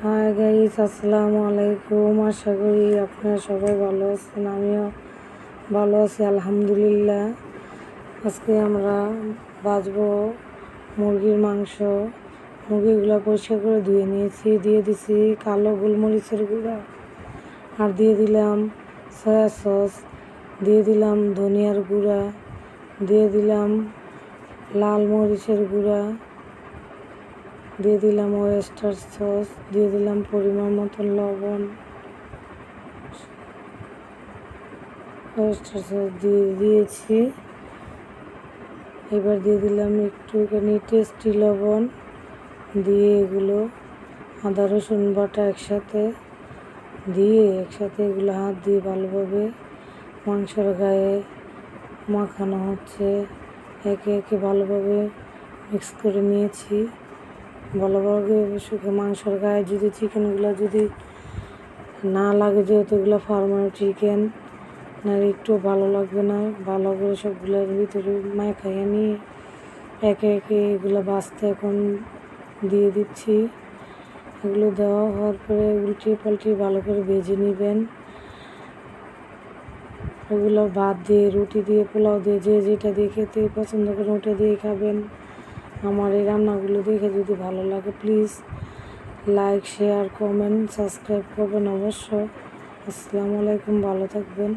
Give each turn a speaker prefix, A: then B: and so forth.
A: Hi guys, আসসালামু আলাইকুম। আশা করি আপনারা সবাই ভালো আছেন, আমিও ভালো আছি আলহামদুলিল্লাহ। আজকে আমরা ভাজবো মুরগির মাংস। মুরগিগুলো পরিষ্কার করে ধুয়ে নিয়েছি, দিয়ে দিছি কালো গোলমরিচের গুঁড়া, আর দিয়ে দিলাম সয়া সস, দিয়ে দিলাম ধনিয়ার গুঁড়া, দিয়ে দিলাম লাল মরিচের গুঁড়া, দিয়ে দিলাম ওয়েস্টার সস, দিয়ে দিলাম পরিমাণ মতো লবণ। ওয়েস্টার সস দিয়ে দিয়েছি। এবার দিয়ে দিলাম একটুখানি টেস্টি লবণ, দিয়ে এগুলো আদা রসুন বাটা একসাথে এগুলো হাত দিয়ে ভালোভাবে মাংসের গায়ে মাখানো হচ্ছে। একে একে ভালোভাবে মিক্স করে নিয়েছি। ভালোভাবে শুকে মাংসের গায়ে যদি চিকেনগুলো যদি না লাগে, যেহেতু এগুলো ফার্মের চিকেন, না একটু ভালো লাগবে না। ভালো করে সবগুলোর ভিতরে মাখাইয়ে নিয়ে একে একে এগুলো ভাজতে এখন দিয়ে দিচ্ছি। এগুলো দেওয়া হওয়ার পরে উল্টে পাল্টে ভালো করে ভেজে নেবেন। ওগুলো ভাত দিয়ে, রুটি দিয়ে, পোলাও দিয়ে, যে যেটা দিয়ে খেতে পছন্দ করেন ওটা দিয়ে খাবেন। আমার এই রান্নাগুলো দেখে যদি ভালো লাগে please like, share, comment, subscribe করবেন অবশ্যই। আসসালামু আলাইকুম, ভালো থাকবেন।